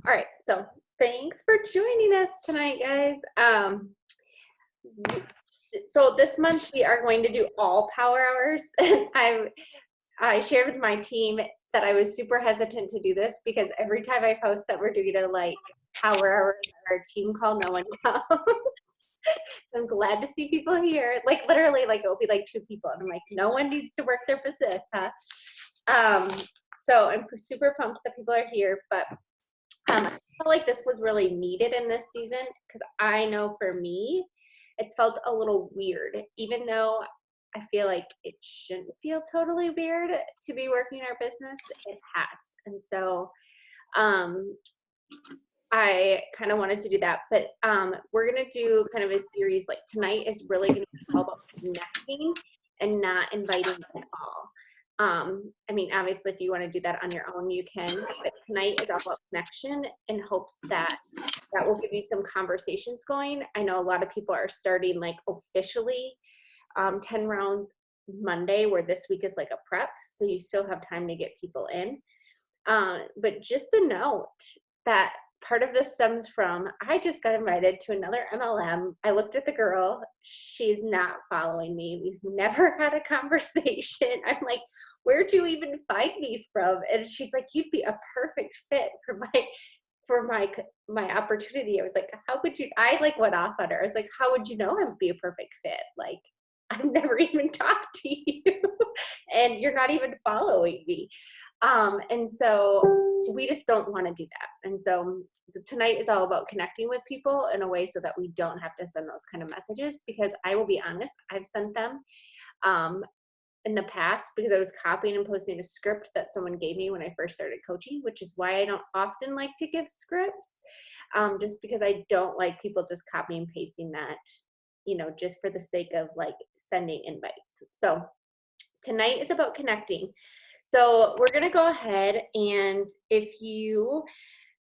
All right, so thanks for joining us tonight, guys. So this month we are going to do all power hours. I shared with my team that I was super hesitant to do this because every time I post that we're doing a like power hour or team call, no one comes. So I'm glad to see people here. Like literally, like it'll be like two people, and I'm like, no one needs to work their business, huh? Um, so I'm super pumped that people are here, but I felt like this was really needed in this season because I know for me, it's felt a little weird, even though I feel like it shouldn't feel totally weird to be working our business. It has. And so um, I kind of wanted to do that. But we're going to do kind of a series like tonight is really going to be all about connecting and not inviting at all. I mean, obviously, if you want to do that on your own, you can. But tonight is all about connection in hopes that that will give you some conversations going. I know a lot of people are starting like officially 10 rounds Monday, where this week is like a prep. So you still have time to get people in. But just a note that part of this stems from I just got invited to another MLM. I looked at the girl. She's not following me. We've never had a conversation. I'm like, where'd you even find me from? And she's like, you'd be a perfect fit for my opportunity. I was like, how would you? I like went off on her. I was like, how would you know I would be a perfect fit? Like, I've never even talked to you, and you're not even following me. And so we just don't want to do that. And so tonight is all about connecting with people in a way so that we don't have to send those kind of messages, because I will be honest, I've sent them um, in the past because I was copying and posting a script that someone gave me when I first started coaching, which is why I don't often like to give scripts, just because I don't like people just copy and pasting that, just for the sake of like sending invites. So tonight is about connecting. So we're going to go ahead, and if you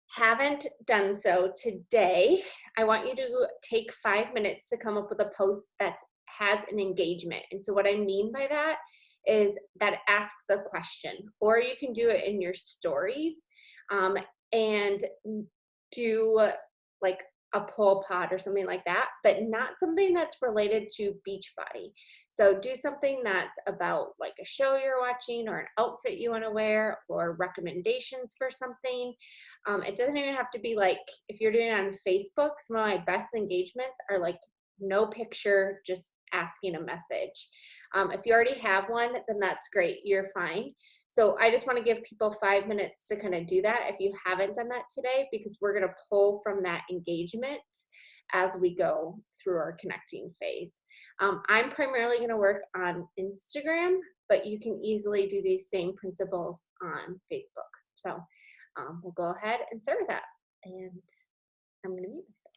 haven't done so today, I want you to take 5 minutes to come up with a post that has an engagement. And so what I mean by that is that asks a question, or you can do it in your stories, and do like a pole pod or something like that, but not something that's related to Beachbody. So do something that's about like a show you're watching or an outfit you want to wear or recommendations for something. It doesn't even have to be like, if you're doing it on Facebook, some of my best engagements are like no picture, just asking a message. If you already have one, then that's great. You're fine. So I just want to give people 5 minutes to kind of do that if you haven't done that today, because we're going to pull from that engagement as we go through our connecting phase. I'm primarily going to work on Instagram, but you can easily do these same principles on Facebook. So we'll go ahead and start with that. And I'm going to mute myself.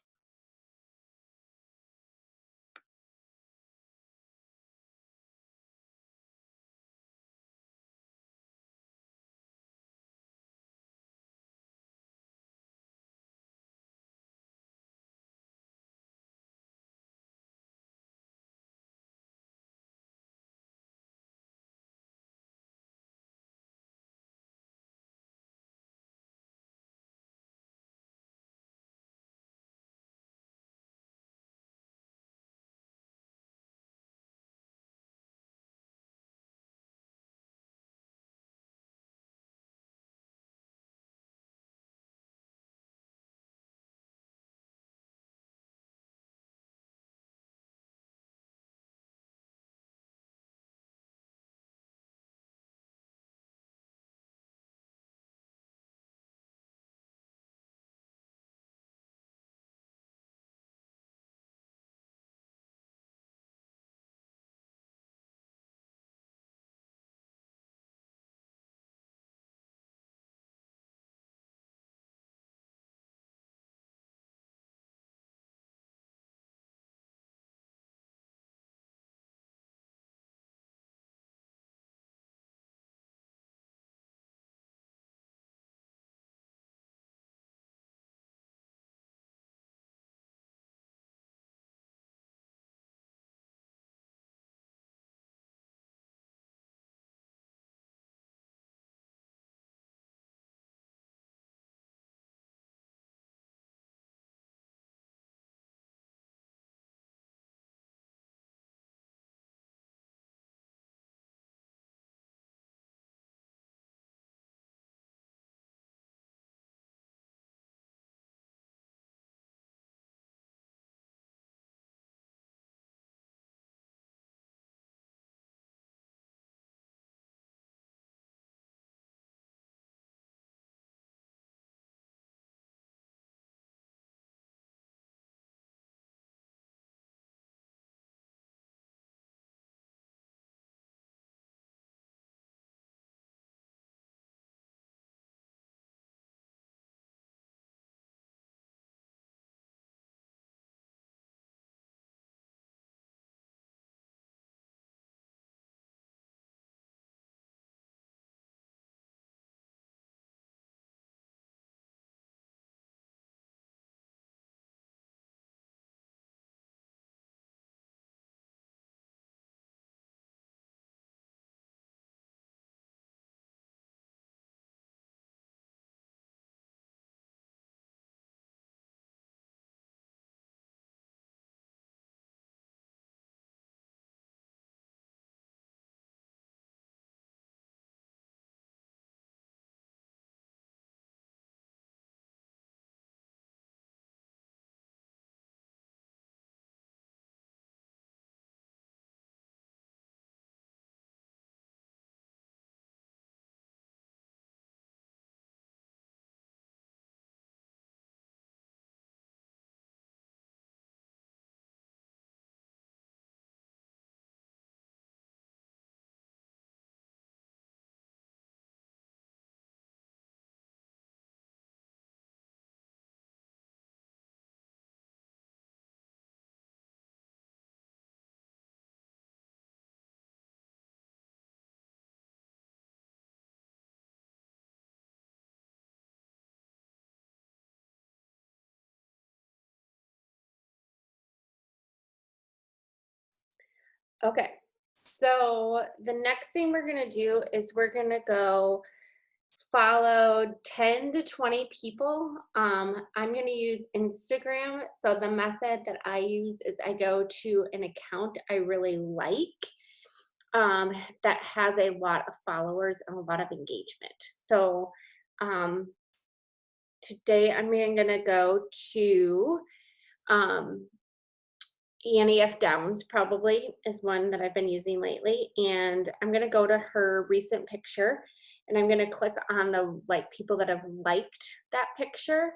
Okay. So the next thing we're gonna do is we're gonna go follow 10 to 20 people. I'm gonna use Instagram. So the method that I use is I go to an account I really like um, that has a lot of followers and a lot of engagement. So um, today I'm gonna go to um, Annie F. Downs probably is one that I've been using lately. And I'm gonna go to her recent picture and I'm gonna click on the like people that have liked that picture.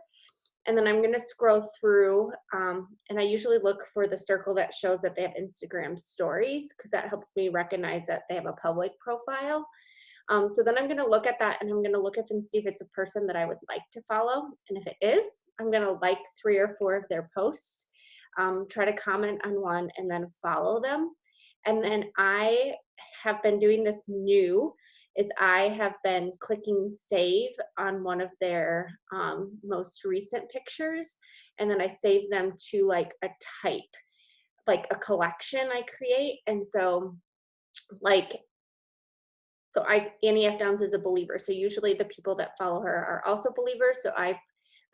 And then I'm gonna scroll through and I usually look for the circle that shows that they have Instagram stories because that helps me recognize that they have a public profile. So then I'm gonna look at that and I'm gonna look at and see if it's a person that I would like to follow. And if it is, I'm gonna like 3 or 4 of their posts, try to comment on one and then follow them. And then I have been doing this new is I have been clicking save on one of their most recent pictures and then I save them to like a type, like a collection I create. And so like Annie F. Downs is a believer. So usually the people that follow her are also believers. So I've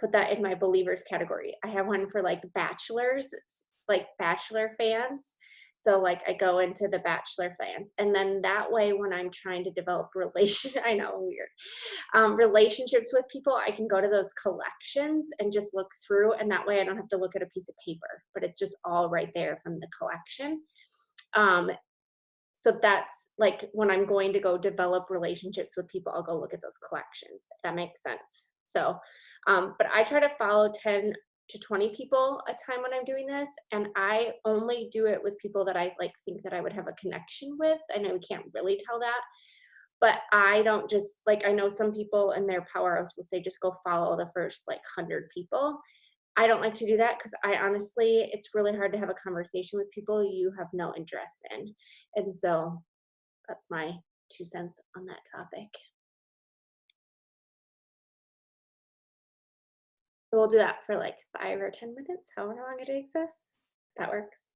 put that in my believers category. I have one for like bachelors, like bachelor fans. So like I go into the bachelor fans. And then that way when I'm trying to develop I know, weird. Relationships with people, I can go to those collections and just look through. And that way I don't have to look at a piece of paper, but it's just all right there from the collection. Um, so that's like when I'm going to go develop relationships with people, I'll go look at those collections, if that makes sense. So, but I try to follow 10 to 20 people a time when I'm doing this. And I only do it with people that I like think that I would have a connection with. I know we can't really tell that, but I don't just like, I know some people in their power hours will say, just go follow the first like 100 people. I don't like to do that because I honestly, it's really hard to have a conversation with people you have no interest in. And so that's my 2 cents on that topic. We'll do that for like 5 or 10 minutes, however long it takes us. That works.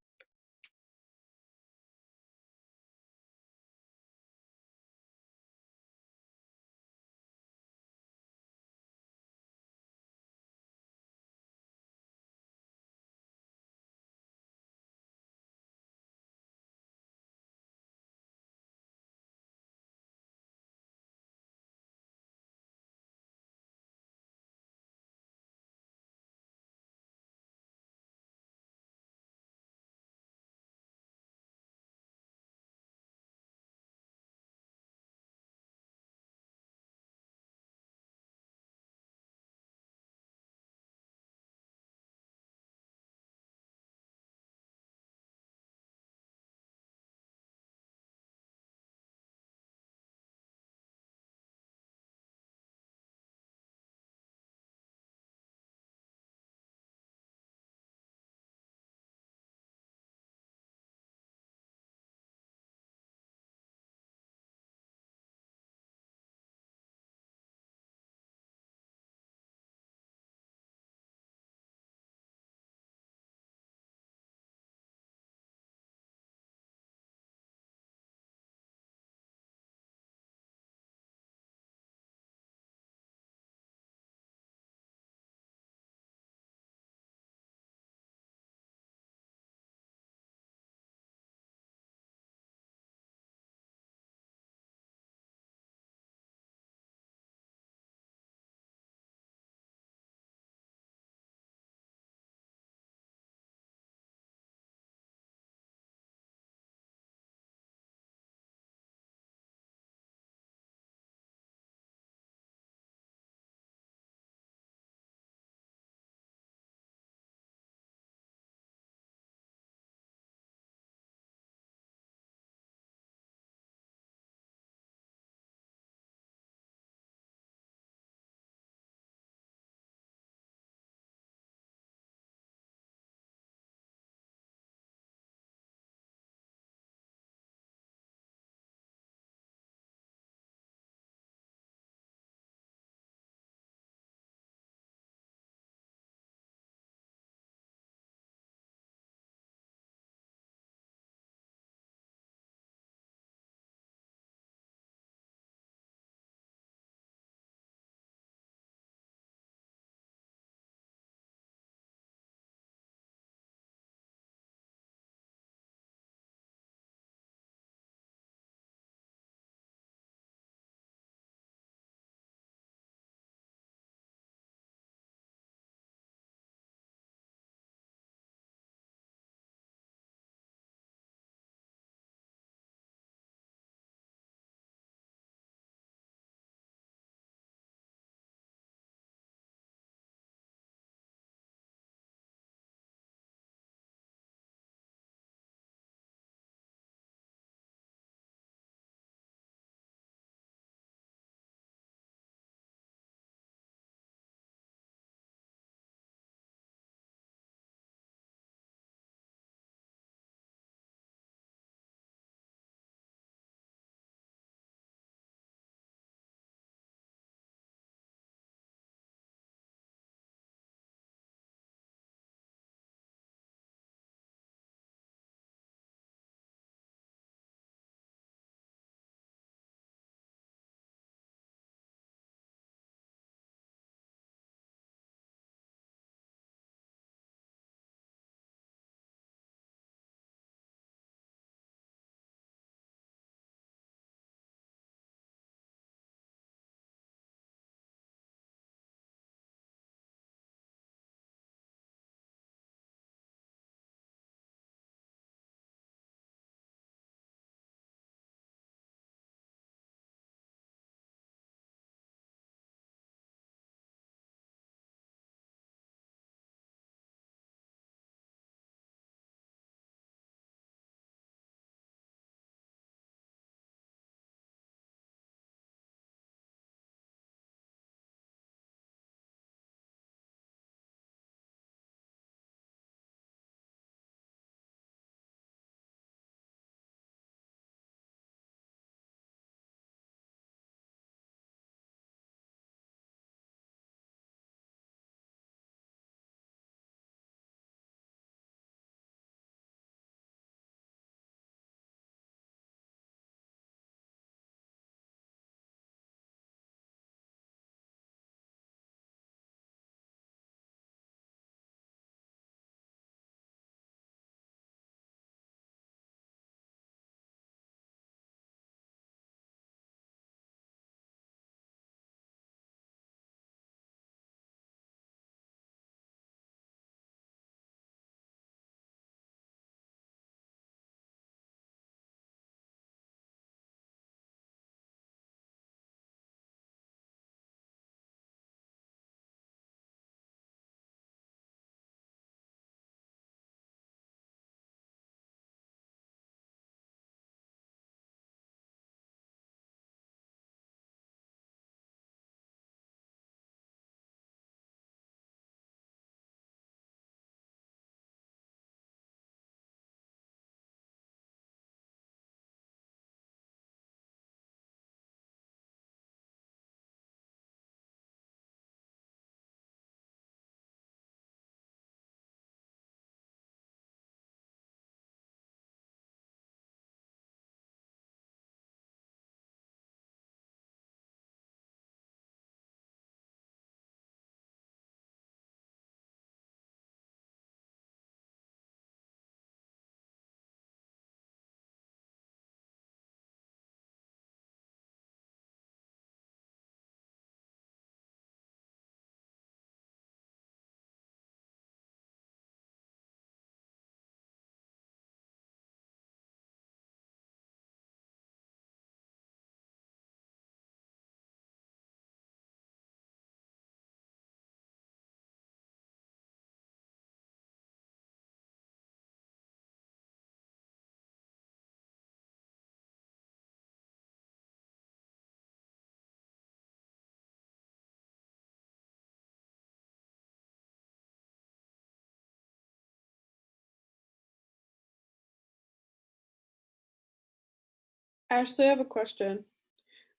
Ashley, I have a question.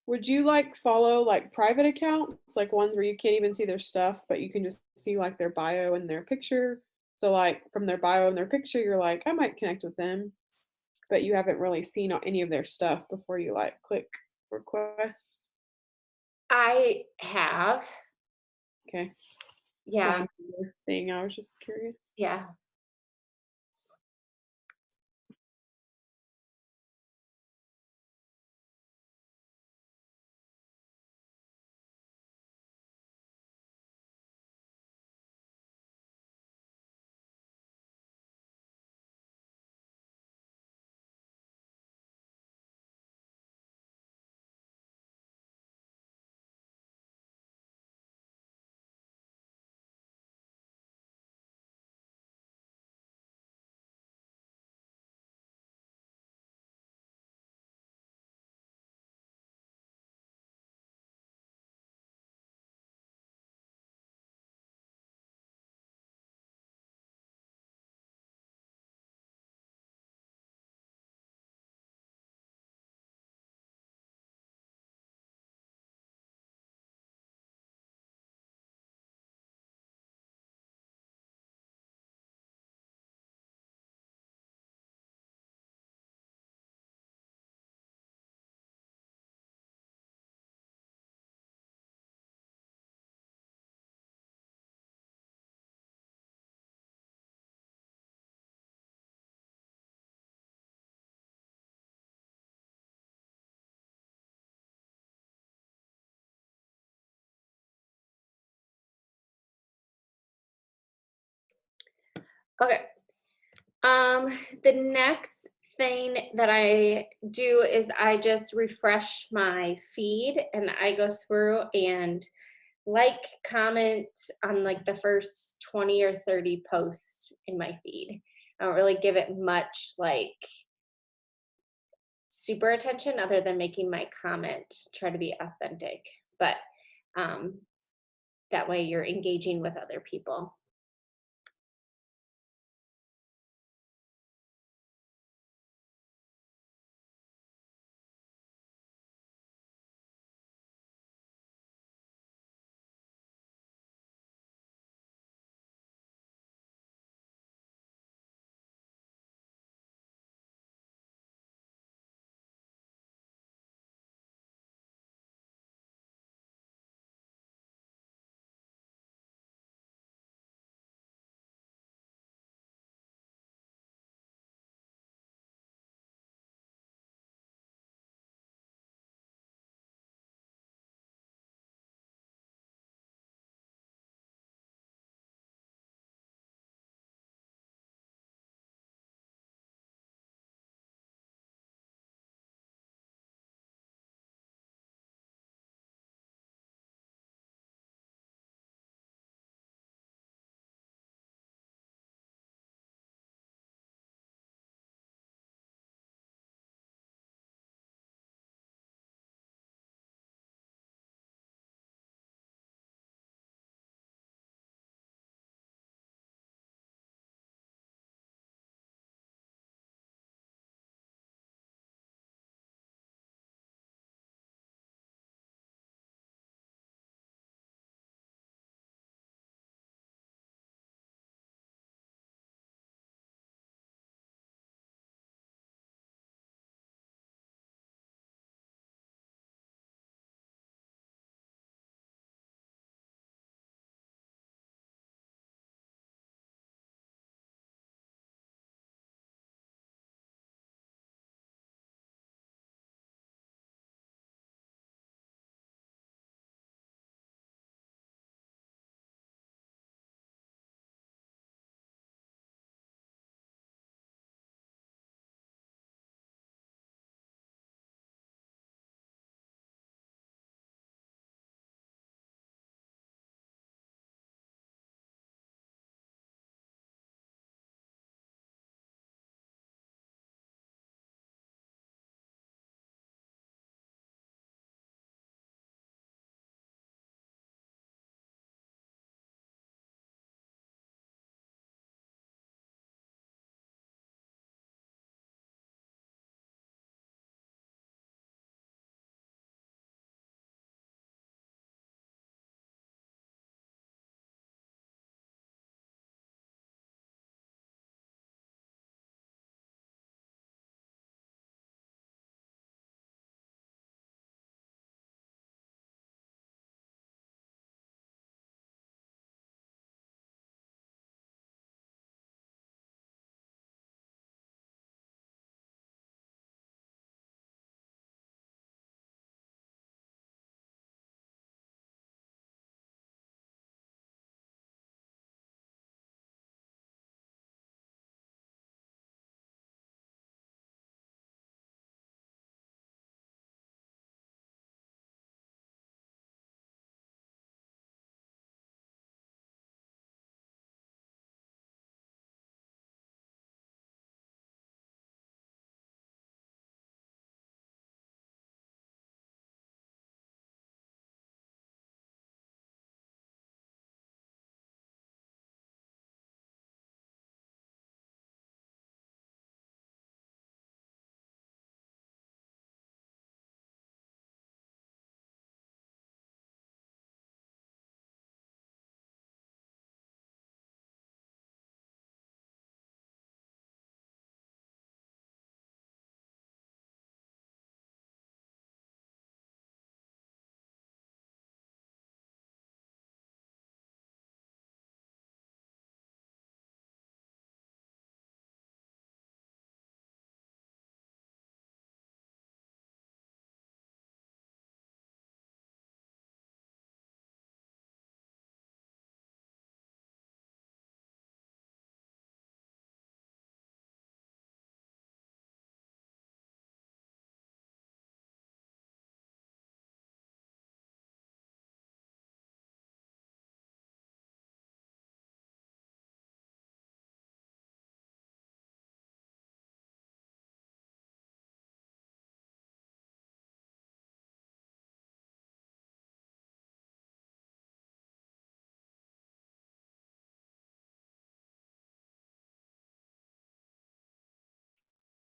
Would you like follow like private accounts, like ones where you can't even see their stuff, but you can just see like their bio and their picture? So like from their bio and their picture, you're like, I might connect with them, but you haven't really seen any of their stuff before you like click request. I have. Okay. It's like Yeah. another thing. I was just curious. Yeah. Okay. The next thing that I do is I just refresh my feed and I go through and like, comment on like the first 20 or 30 posts in my feed. I don't really give it much like super attention other than making my comment try to be authentic. But um, that way you're engaging with other people.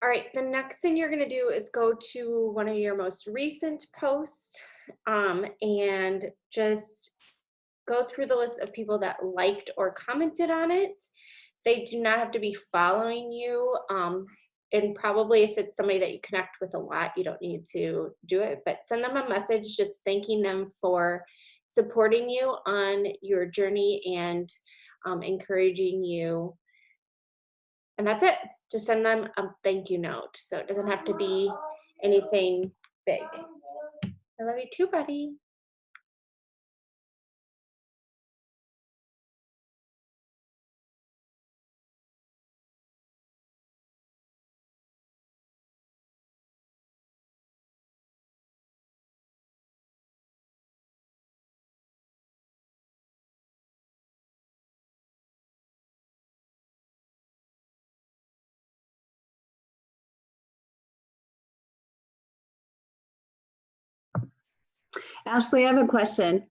All right, the next thing you're gonna do is go to one of your most recent posts, and just go through the list of people that liked or commented on it. They do not have to be following you. And probably if it's somebody that you connect with a lot, you don't need to do it, but send them a message just thanking them for supporting you on your journey and encouraging you. And that's it. Just send them a thank you note. So it doesn't have to be anything big. I love you too, buddy. Ashley, I have a question.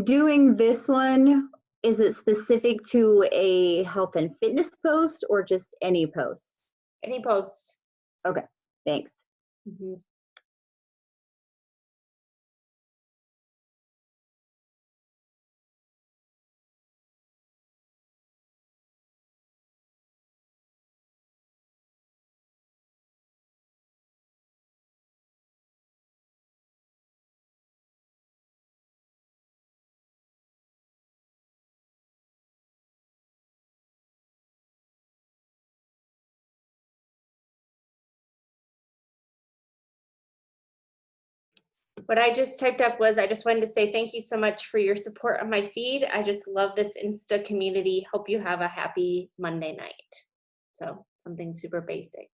Doing this one, is it specific to a health and fitness post or just any post? Any post. Okay, thanks. Mhm. What I just typed up was I just wanted to say thank you so much for your support on my feed. I just love this Insta community. Hope you have a happy Monday night. So something super basic.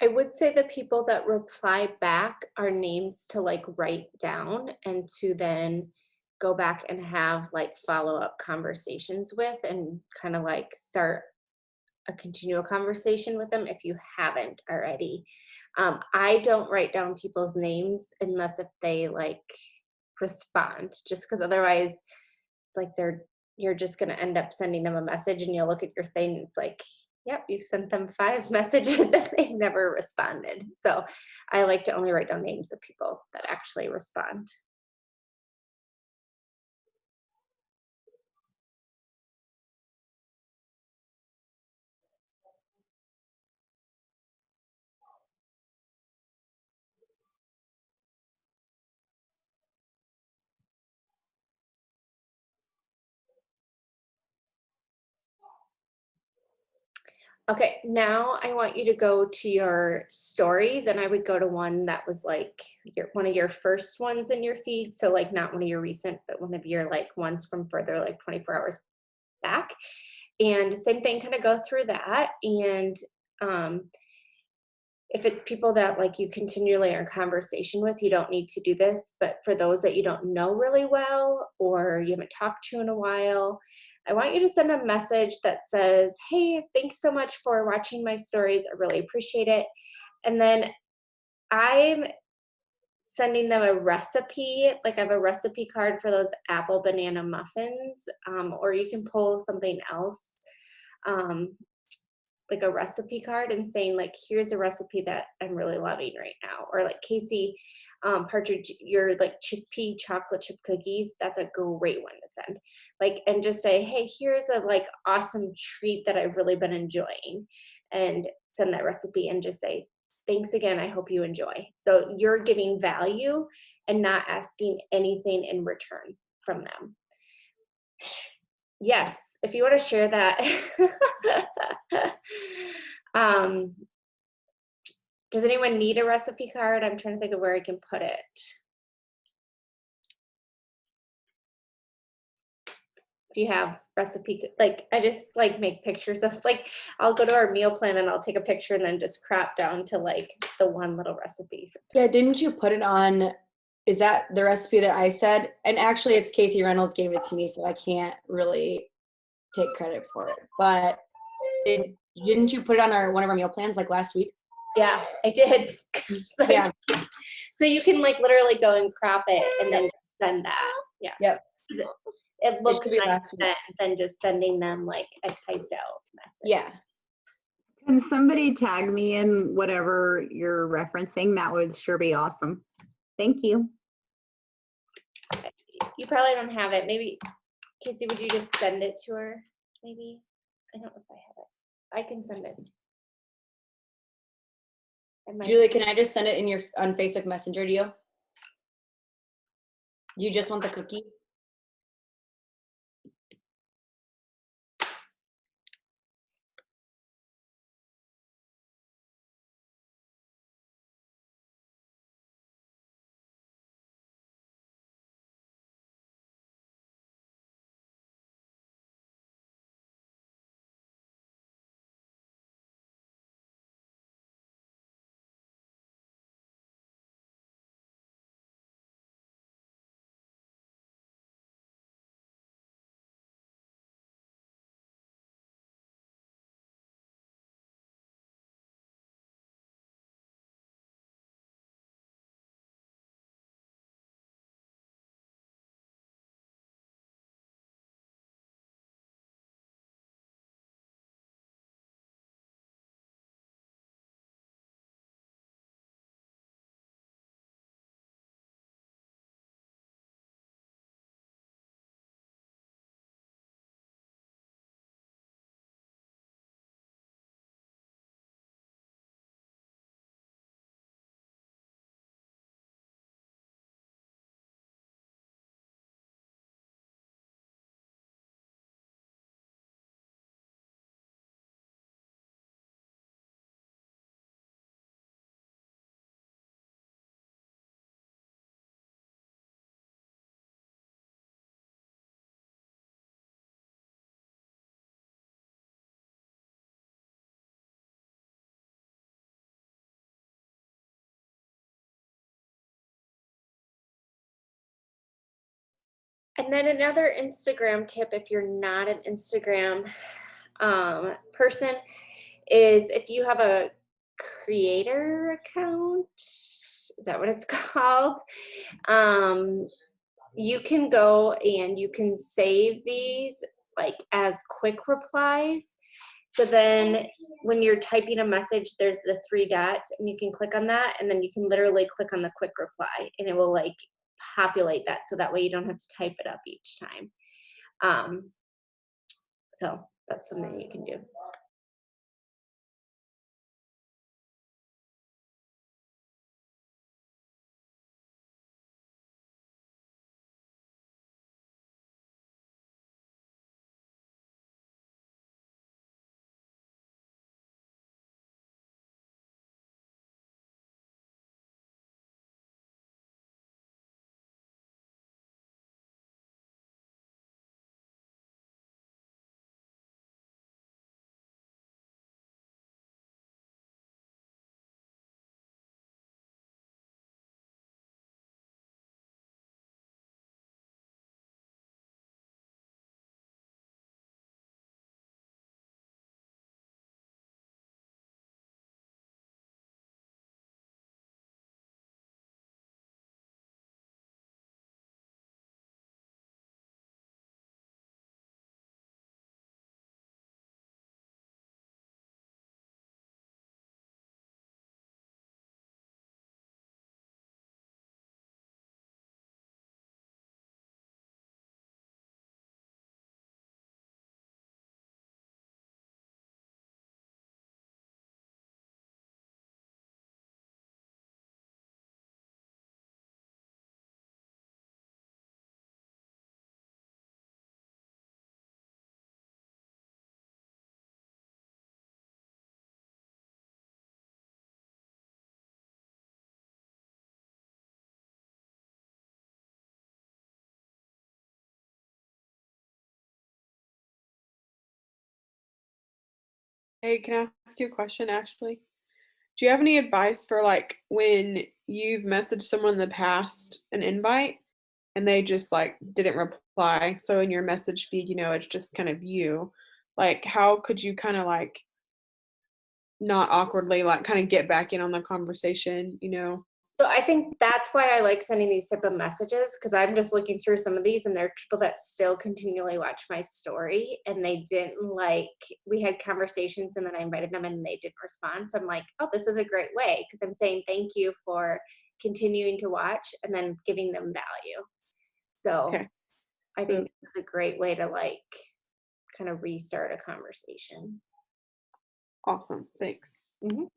I would say the people that reply back are names to like write down and to then go back and have like follow-up conversations with and kind of like start a continual conversation with them if you haven't already. I don't write down people's names unless if they like respond, just because otherwise it's like you're just gonna end up sending them a message and you'll look at your thing and it's like, yep, you've sent them 5 messages and they've never responded. So I like to only write down names of people that actually respond. Okay, now I want you to go to your stories, and I would go to one that was like one of your first ones in your feed. So like not one of your recent, but one of your like ones from further like 24 hours back. And same thing, kind of go through that. And um, if it's people that like you continually are in conversation with, you don't need to do this. But for those that you don't know really well or you haven't talked to in a while, I want you to send a message that says, hey, thanks so much for watching my stories. I really appreciate it. And then I'm sending them a recipe, like I have a recipe card for those apple banana muffins, or you can pull something else. Um, like a recipe card and saying like, here's a recipe that I'm really loving right now. Or like Casey Partridge, your like chickpea chocolate chip cookies, that's a great one to send. Like, and just say, hey, here's a like awesome treat that I've really been enjoying, and send that recipe and just say, thanks again, I hope you enjoy. So you're giving value and not asking anything in return from them. Yes, if you want to share that. um, does anyone need a recipe card? I'm trying to think of where I can put it. If you have recipe, like I just like make pictures of like, I'll go to our meal plan and I'll take a picture and then just crop down to like the one little recipe. Yeah, didn't you put it on? Is that the recipe that I said? And actually, it's Casey Reynolds gave it to me, so I can't really take credit for it. But didn't you put it on one of our meal plans like last week? Yeah, I did. Like, Yeah. So you can like literally go and crop it and then send that. Yeah. Yep. It looks should be nicer last week's. than just sending them like a typed out message. Yeah. Can somebody tag me in whatever you're referencing? That would sure be awesome. Thank you. You probably don't have it. Maybe, Casey, would you just send it to her? Maybe. I don't know if I have it. I can send it. Julie, can I just send it on Facebook Messenger to you? Do you just want the cookie? And then another Instagram tip, if you're not an Instagram person, is if you have a creator account, is that what it's called? Um, you can go and you can save these like as quick replies. So then when you're typing a message, there's the three dots and you can click on that and then you can literally click on the quick reply and it will like populate that so that way you don't have to type it up each time. Um, so that's something you can do. Hey, can I ask you a question, Ashley? Do you have any advice for like when you've messaged someone in the past an invite and they just like didn't reply? So in your message feed, it's just kind of you. Like, how could you kind of like not awkwardly like kind of get back in on the conversation? So I think that's why I like sending these type of messages because I'm just looking through some of these and there are people that still continually watch my story and they didn't like we had conversations and then I invited them and they didn't respond. So I'm like, oh, this is a great way because I'm saying thank you for continuing to watch and then giving them value. So Okay. I So think this is a great way to like kind of restart a conversation. awesome. Thanks. Mhm.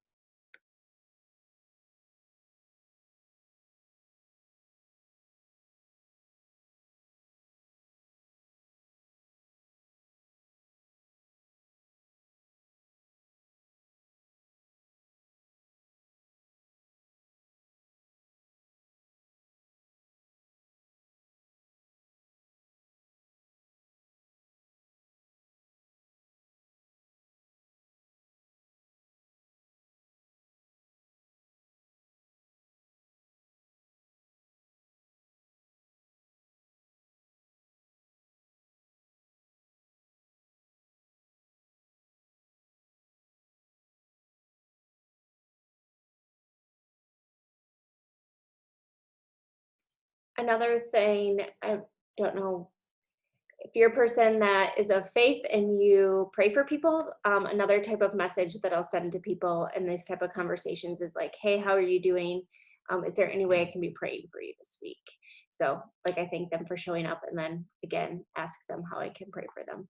Another thing, I don't know if you're a person that is of faith and you pray for people, another type of message that I'll send to people in this type of conversations is like, hey, how are you doing? Is there any way I can be praying for you this week? So, like, I thank them for showing up and then again, ask them how I can pray for them.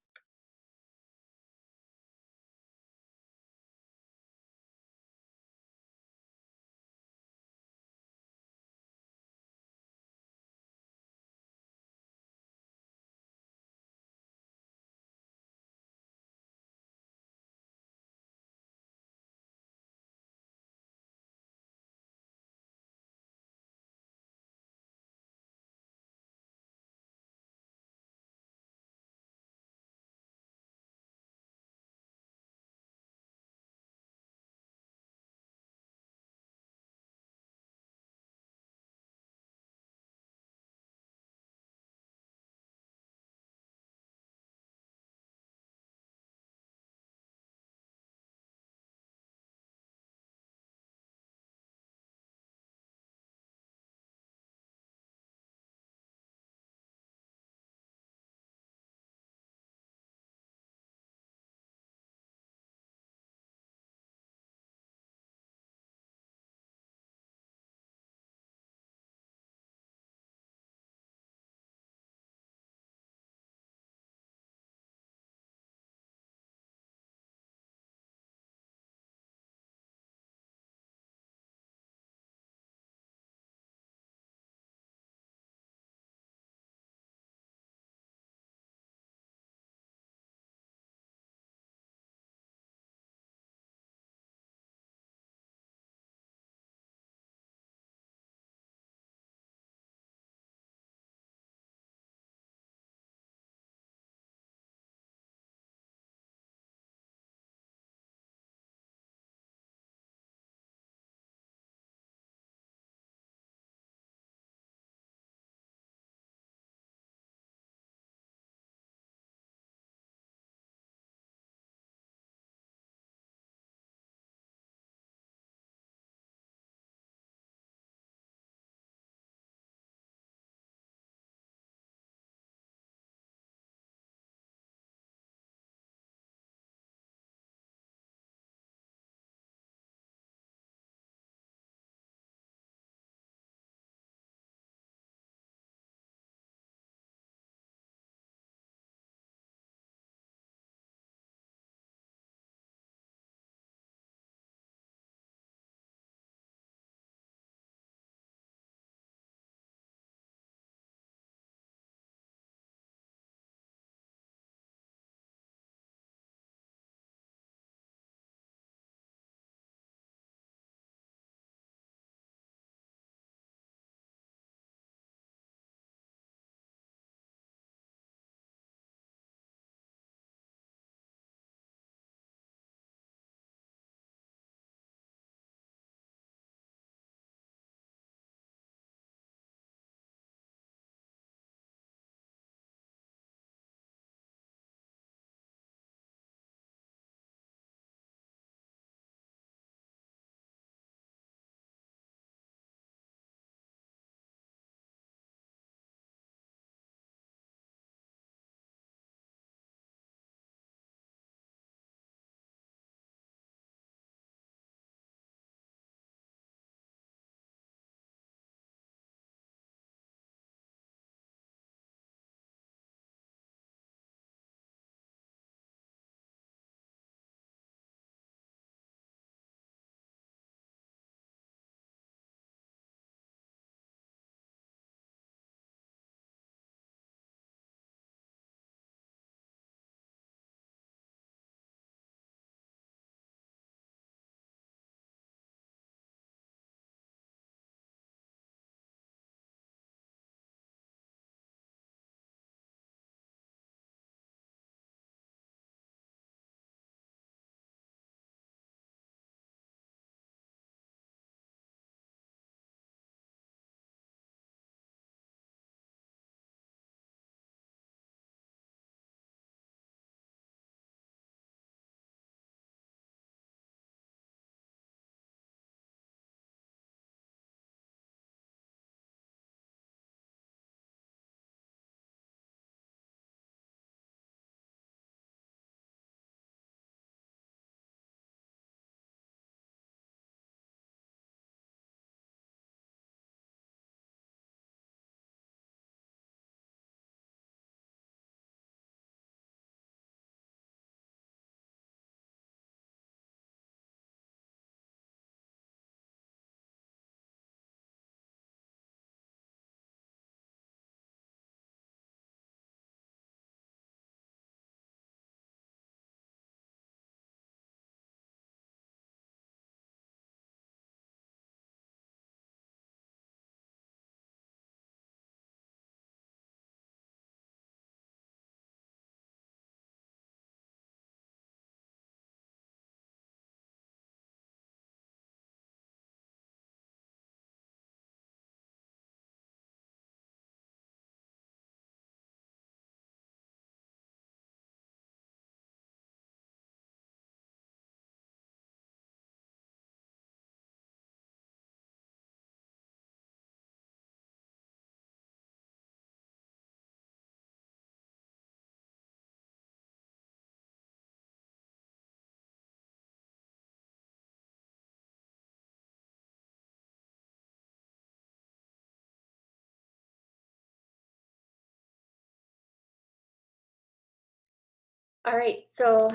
All right, so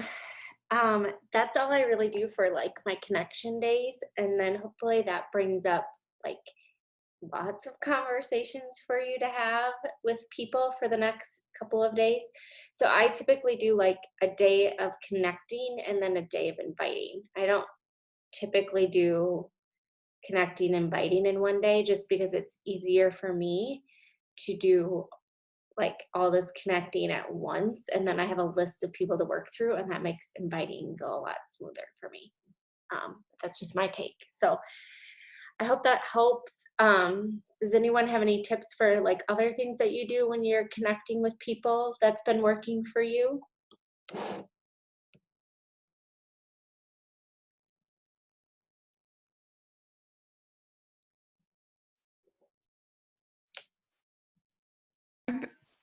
that's all I really do for like my connection days, and then hopefully that brings up like lots of conversations for you to have with people for the next couple of days. So I typically do like a day of connecting and then a day of inviting. I don't typically do connecting and inviting in one day just because it's easier for me to do like all this connecting at once, and then I have a list of people to work through, and that makes inviting go a lot smoother for me. That's just my take. So I hope that helps. Does anyone have any tips for like other things that you do when you're connecting with people that's been working for you?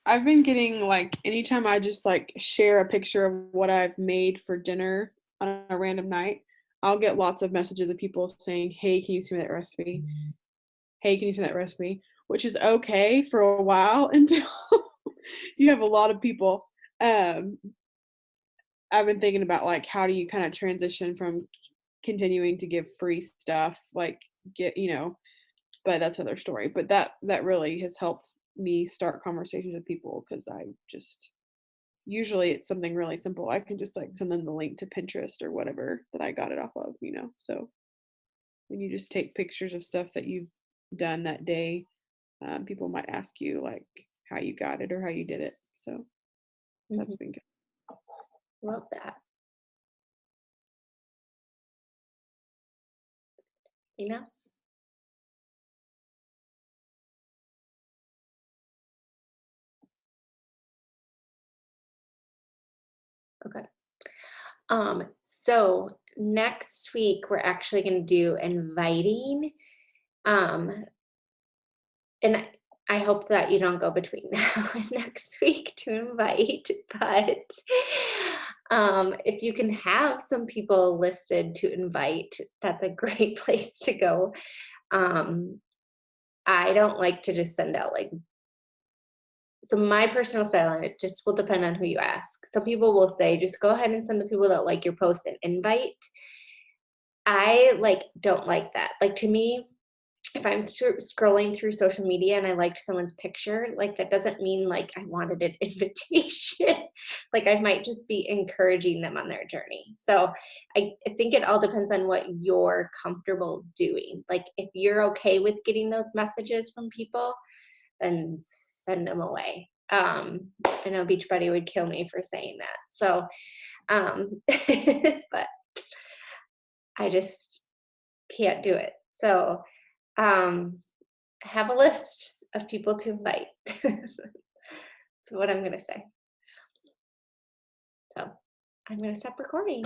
I've been getting like anytime I just like share a picture of what I've made for dinner on a random night, I'll get lots of messages of people saying, "Hey, can you send me that recipe? Hey, can you send that recipe?" Which is okay for a while until you have a lot of people. Um, I've been thinking about like how do you kind of transition from continuing to give free stuff, like get but that's another story. But that really has helped me start conversations with people because I just usually it's something really simple. I can just like send them the link to Pinterest or whatever that I got it off of. So when you just take pictures of stuff that you've done that day, people might ask you like how you got it or how you did it. So that's Mhm. been good. Love that. Anything else? Okay. So next week we're actually going to do inviting. Um, and I hope that you don't go between now and next week to invite, but if you can have some people listed to invite, that's a great place to go. Um, I don't like to just send out like, so my personal style, and it just will depend on who you ask. Some people will say, just go ahead and send the people that like your post an invite. I like don't like that. Like to me, if I'm scrolling through social media and I liked someone's picture, like that doesn't mean like I wanted an invitation. Like I might just be encouraging them on their journey. So I think it all depends on what you're comfortable doing. Like if you're okay with getting those messages from people, then send them away. I know Beachbody would kill me for saying that. So, but I just can't do it. So, um, have a list of people to invite. That's what I'm going to say. So I'm going to stop recording.